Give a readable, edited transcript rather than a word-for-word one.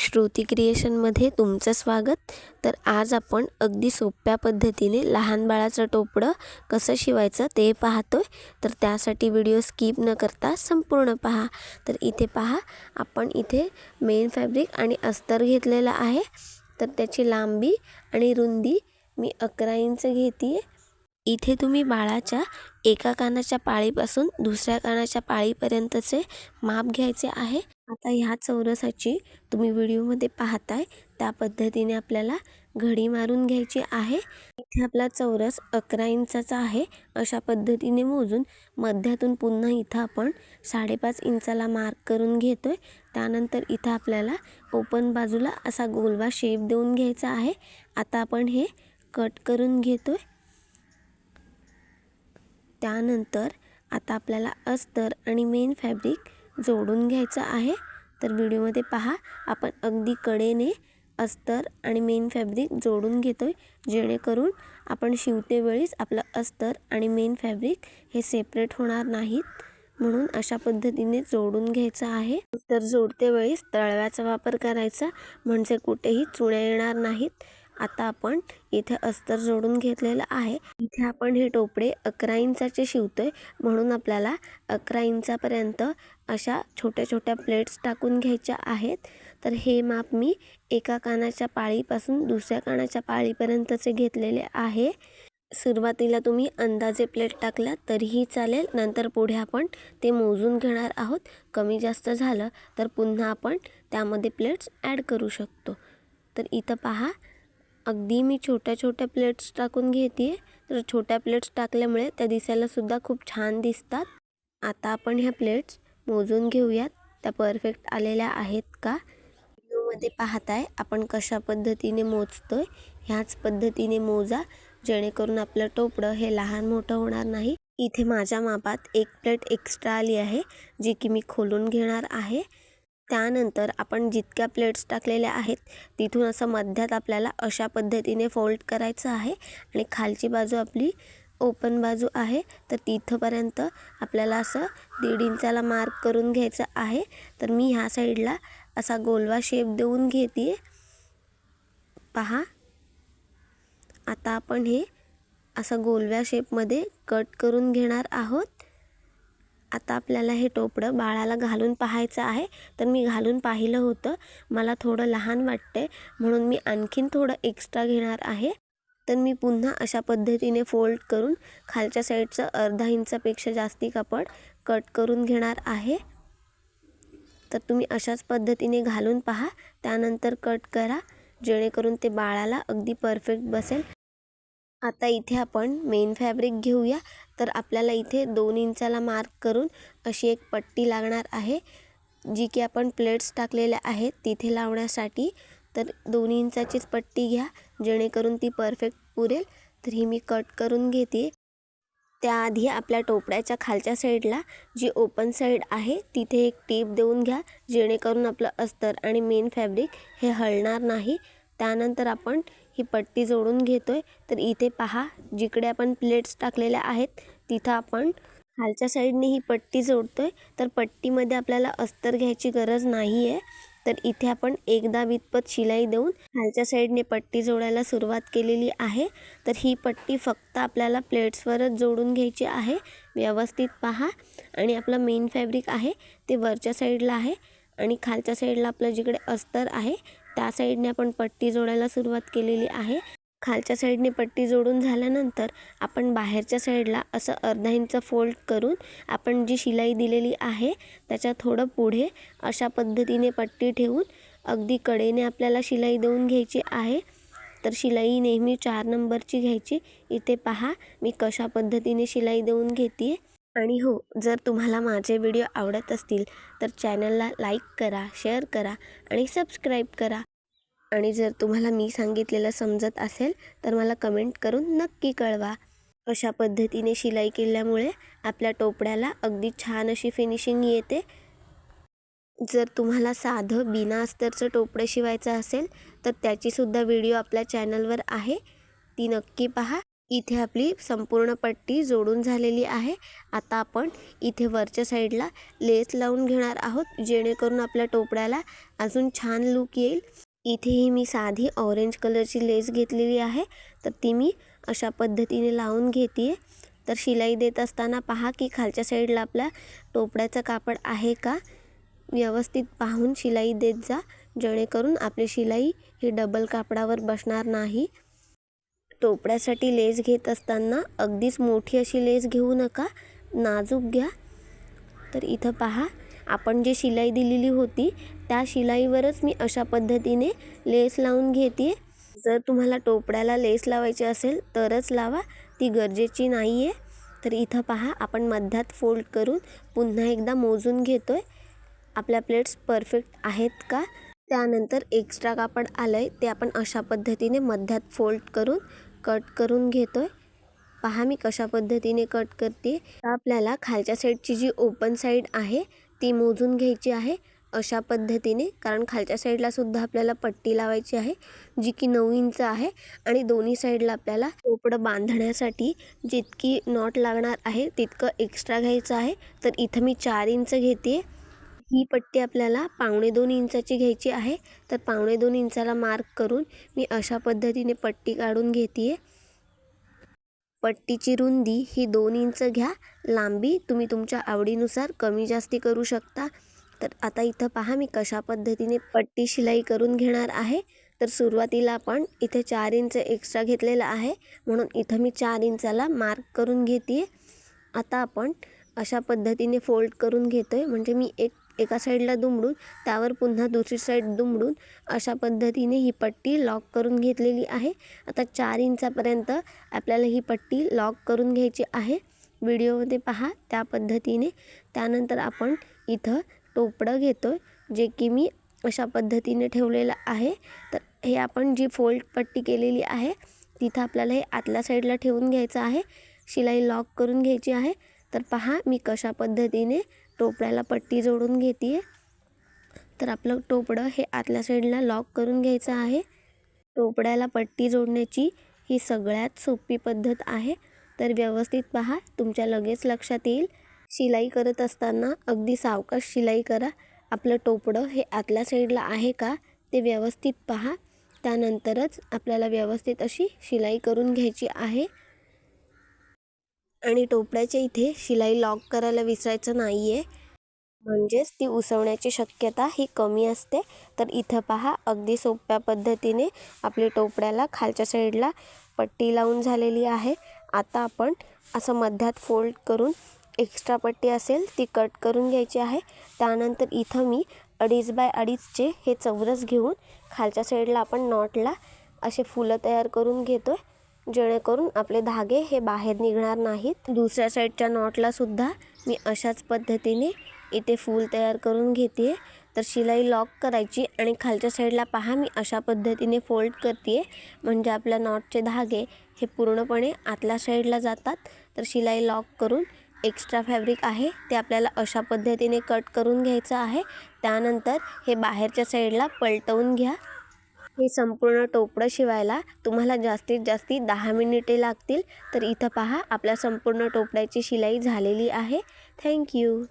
श्रुती क्रिएशनमध्ये तुमचं स्वागत। तर आज आपण अगदी सोप्या पद्धतीने लहान बाळाचं टोपडं कसं शिवायचं ते पाहतोय। तर त्यासाठी व्हिडिओ स्किप न करता संपूर्ण पहा। तर इथे पहा, आपण इथे मेन फॅब्रिक आणि अस्तर घेतलेला आहे। तर त्याची लांबी आणि रुंदी मी 11 इंच घेते। इथे तुम्ही बाळाच्या एका कानाच्या पाळीपासून दुसऱ्या कानाच्या पाळीपर्यंतचे माप घ्यायचे आहे। आता ह्या चौरसाची तुम्ही व्हिडिओमध्ये पाहताय त्या पद्धतीने आपल्याला घडी मारून घ्यायची आहे। इथे आपला चौरस 11 इंचाचा आहे। अशा पद्धतीने मोजून मध्यातून पुन्हा इथं आपण 5.5 इंचाला मार्क करून घेतोय। त्यानंतर इथं आपल्याला ओपन बाजूला असा गोलवा शेप देऊन घ्यायचा आहे। आता आपण हे कट करून घेतोय। त्यानंतर आता आपल्याला अस्तर आणि मेन फॅब्रिक जोडून घ्यायचं आहे। तर व्हिडिओमध्ये पहा, आपण अगदी कडेने अस्तर आणि मेन फॅब्रिक जोडून घेतोय, जेणेकरून आपण शिवते वेळीस आपलं अस्तर आणि मेन फॅब्रिक हे सेपरेट होणार नाहीत, म्हणून अशा पद्धतीने जोडून घ्यायचं आहे। अस्तर जोडते वेळीस तळव्याचा वापर करायचा, म्हणजे कुठेही चुण्या येणार नाहीत। आता आपण इथे अस्तर जोडून घेतलेलं आहे। इथे आपण हे टोपडे 11 इंचाचे शिवतोय, म्हणून आपल्याला 11 इंचापर्यंत अशा छोट्या छोट्या प्लेट्स टाकून घ्यायच्या आहेत। तर हे माप मी एका कानाच्या पाळीपासून दुसऱ्या कानाच्या पाळीपर्यंतचे घेतलेले आहे। सुरुवातीला तुम्ही अंदाजे प्लेट टाकला तरीही चालेल, नंतर पुढे आपण ते मोजून घेणार आहोत। कमी जास्त झालं तर पुन्हा आपण त्यामध्ये प्लेट्स ॲड करू शकतो। तर इथं पहा, अगदी मी छोट्या छोट्या प्लेट्स टाकून घेते। तर छोट्या प्लेट्स टाकल्यामुळे त्या दिसायला सुद्धा खूप छान दिसतात। आता आपण ह्या प्लेट्स मोजून घेऊयात, त्या परफेक्ट आलेल्या आहेत का। व्हिडिओमध्ये पाहताय आपण कशा पद्धतीने मोजतोय, ह्याच पद्धतीने मोजा, जेणेकरून आपलं टोपडं हे लहान मोठं होणार नाही। इथे माझ्या मापात एक प्लेट एक्स्ट्रा आली आहे, जी की मी खोलून घेणार आहे। त्यानंतर आपण जितक्या प्लेट्स टाकलेल्या आहेत तिथून असं मध्यात आपल्याला अशा पद्धतीने फोल्ड करायचं आहे आणि खालची बाजू आपली ओपन बाजू आहे, तर तिथपर्यंत आपल्याला असं 1.5 इंचाला मार्क करून घ्यायचं आहे। तर मी ह्या साईडला असा गोलवा शेप देऊन घेते, पहा। आता आपण हे असं गोलव्या शेपमध्ये कट करून घेणार आहोत। आता आपल्याला हे टोपडं बाळाला घालून पाहायचं आहे। तर मी घालून पाहिलं होतं, मला थोडं लहान वाटते, म्हणून मी आणखीन थोडं एक्स्ट्रा घेणार आहे। तर मी पुन्हा अशा पद्धतीने फोल्ड करून खालच्या साईडचं 1/2 इंचापेक्षा जास्ती कापड कट करून घेणार आहे। तर तुम्ही अशाच पद्धतीने घालून पहा, त्यानंतर कट करा, जेणेकरून ते बाळाला अगदी परफेक्ट बसेल। आता इथे आपण मेन फॅब्रिक घेऊया। तर आपल्याला इथे 2 इंचाला मार्क करून अशी एक पट्टी लागणार आहे, जी की आपण प्लेट्स टाकलेल्या आहेत तिथे लावण्यासाठी। तर 2 इंचाचीच पट्टी घ्या, जेणेकरून ती परफेक्ट पुरेल। तर ही मी कट करून घेते। त्याआधी आपल्या टोपड्याच्या खालच्या साईडला जी ओपन साईड आहे तिथे एक टीप देऊन घ्या, जेणेकरून आपलं अस्तर आणि मेन फॅब्रिक हे हलणार नाही। त्यानंतर आपण ही पट्टी जोडून घेतोय। तर इथे पहा, जिकडे आपण प्लेट्स टाकलेल्या आहेत तिथं आपण खालच्या साईडने ही पट्टी जोडतोय। तर पट्टीमध्ये आपल्याला अस्तर घ्यायची गरज नाही आहे। तर इथे आपण एकदा वितपत शिलाई देऊन खालच्या साईडने पट्टी जोडायला सुरुवात केलेली आहे। तर ही पट्टी फक्त आपल्याला प्लेट्सवरच जोडून घ्यायची आहे, व्यवस्थित पहा। आणि आपलं मेन फॅब्रिक आहे ते वरच्या साईडला आहे आणि खालच्या साईडला आपलं जिकडे अस्तर आहे त्या साईडने आपण पट्टी जोडायला सुरुवात केलेली आहे। खालच्या साईडने पट्टी जोडून झाल्यानंतर आपण बाहेरच्या साईडला असं 1/2 इंच फोल्ड करून आपण जी शिलाई दिलेली आहे त्याच्या थोडं पुढे अशा पद्धतीने पट्टी ठेवून अगदी कडेने आपल्याला शिलाई देऊन घ्यायची आहे। तर शिलाई नेहमी 4 नंबरची घ्यायची। इथे पहा, मी कशा पद्धतीने शिलाई देऊन घेते। आणि हो, जर तुम्हाला माझे व्हिडिओ आवडत असतील तर चॅनलला लाईक करा, शेअर करा आणि सबस्क्राईब करा। आणि जर तुम्हाला मी सांगितलेलं समजत असेल तर मला कमेंट करून नक्की कळवा। अशा पद्धतीने शिलाई केल्यामुळे आपल्या टोपड्याला अगदी छान अशी फिनिशिंग येते। जर तुम्हाला साधं बिना अस्तरचं टोपडं शिवायचं असेल तर त्याची सुद्धा व्हिडिओ आपल्या चॅनलवर आहे, ती नक्की पहा। इथे आपली संपूर्ण पट्टी जोडून झालेली आहे। आता आपण इथे वरच्या साईडला लेस लावून घेणार आहोत, जेणेकरून आपल्या टोपड्याला अजून छान लुक येईल। इथेही मी साधी ऑरेंज कलरची लेस घेतलेली आहे, तर ती मी अशा पद्धतीने लावून घेते। तर शिलाई देत असताना पहा की खालच्या साईडला आपल्या टोपड्याचं कापड आहे का, व्यवस्थित पाहून शिलाई देत जा, जेणेकरून आपली शिलाई ही डबल कापडावर बसणार नाही। टोपड्यासाठी लेस घेत असताना अगदीच मोठी अशी लेस घेऊ नका, नाजूक घ्या। तर इथं पहा, आपण जे शिलाई दिलेली होती त्या शिलाईवरच मी अशा पद्धतीने लेस लावून घेते। जर तुम्हाला टोपड्याला लेस लावायची असेल तरच लावा, ती गरजेची नाही आहे। तर इथं पहा, आपण मध्यात फोल्ड करून पुन्हा एकदा मोजून घेतोय आपल्या प्लेट्स परफेक्ट आहेत का। त्यानंतर एक्स्ट्रा कापड आलंय ते आपण अशा पद्धतीने मध्यात फोल्ड करून कट करून घेतोय। पहा मी कशा पद्धतीने कट करते। आपल्याला खालच्या साईडची जी ओपन साईड आहे ती मोजून घ्यायची आहे अशा पद्धतीने, कारण खालच्या साईडला सुद्धा आपल्याला पट्टी लावायची आहे जी की 9 इंच आहे। आणि दोन्ही साईडला आपल्याला टोपडं बांधण्यासाठी जितकी नॉट लागणार आहे तितकं एक्स्ट्रा घ्यायचं आहे। तर इथं मी 4 इंच घेते। ही पट्टी आपल्याला 2.25 इंचाची घ्यायची आहे। तर 2.25 इंचाला मार्क करून मी अशा पद्धतीने पट्टी काढून घेते। पट्टीची रुंदी ही 2 इंच घ्या, लांबी तुम्ही तुमच्या आवडीनुसार कमी जास्ती करू शकता। तर आता इथं पहा मी कशा पद्धतीने पट्टी शिलाई करून घेणार आहे। तर सुरुवातीला आपण इथे 4 इंच एक्स्ट्रा घेतलेला आहे, म्हणून इथं मी 4 इंचाला मार्क करून घेते। आता आपण अशा पद्धतीने फोल्ड करून घेतोय, म्हणजे मी एका साईडला दुमडून त्यावर पुन्हा दुसरी साईड दुमडून अशा पद्धतीने ही पट्टी लॉक करून घेतलेली आहे। आता 4 इंचापर्यंत आपल्याला ही पट्टी लॉक करून घ्यायची आहे, व्हिडिओमध्ये पहा त्या पद्धतीने। त्यानंतर आपण इथं टोपडं घेतोय, जे की मी अशा पद्धतीने ठेवलेलं आहे। तर हे आपण जी फोल्ड पट्टी केलेली आहे तिथं आपल्याला हे आतल्या साईडला ठेवून घ्यायचं आहे, शिलाई लॉक करून घ्यायची आहे। तर पहा मी कशा पद्धतीने टोपड्याला पट्टी जोडून घेते। तर आपलं टोपडं हे आतल्या साईडला लॉक करून घ्यायचं आहे। टोपड्याला पट्टी जोडण्याची ही सगळ्यात सोपी पद्धत आहे, तर व्यवस्थित पहा, तुमच्या लगेच लक्षात येईल। शिलाई करत असताना अगदी सावकाश शिलाई करा। आपलं टोपडं हे आतल्या साईडला आहे का ते व्यवस्थित पहा, त्यानंतरच आपल्याला व्यवस्थित अशी शिलाई करून घ्यायची आहे। आणि टोपड्याच्या इथे शिलाई लॉक करायला विसरायचं नाही आहे, म्हणजेच ती उसवण्याची शक्यता ही कमी असते। तर इथं पहा, अगदी सोप्या पद्धतीने आपल्या टोपड्याला खालच्या साईडला पट्टी लावून झालेली आहे। आता आपण असं मध्यात फोल्ड करून एक्स्ट्रा पट्टी असेल ती कट करून घ्यायची आहे। त्यानंतर इथं मी 2.5 बाय 2.5चे हे चौरस घेऊन खालच्या साईडला आपण नॉटला असे फुलं तयार करून घेतोय, जेणेकरून आपले धागे हे बाहेर निघणार नाहीत। दुसऱ्या साईडच्या नॉटला सुद्धा मी अशाच पद्धतीने इथे फूल तयार करून घेते। तर शिलाई लॉक करायची आणि खालच्या साईडला पहा मी अशा पद्धतीने फोल्ड करते, म्हणजे आपल्या नॉटचे धागे हे पूर्णपणे आतल्या साईडला जातात। तर शिलाई लॉक करून एक्स्ट्रा फॅब्रिक आहे ते आपल्याला अशा पद्धतीने कट करून घ्यायचं आहे। त्यानंतर हे बाहेरच्या साईडला पलटवून घ्या। हे संपूर्ण टोपडं शिवायला तुम्हाला जास्तीत जास्त 10 मिनिटे लागतील। तर इथं पहा, आपल्या संपूर्ण टोपड्याची शिलाई झालेली आहे। थँक्यू।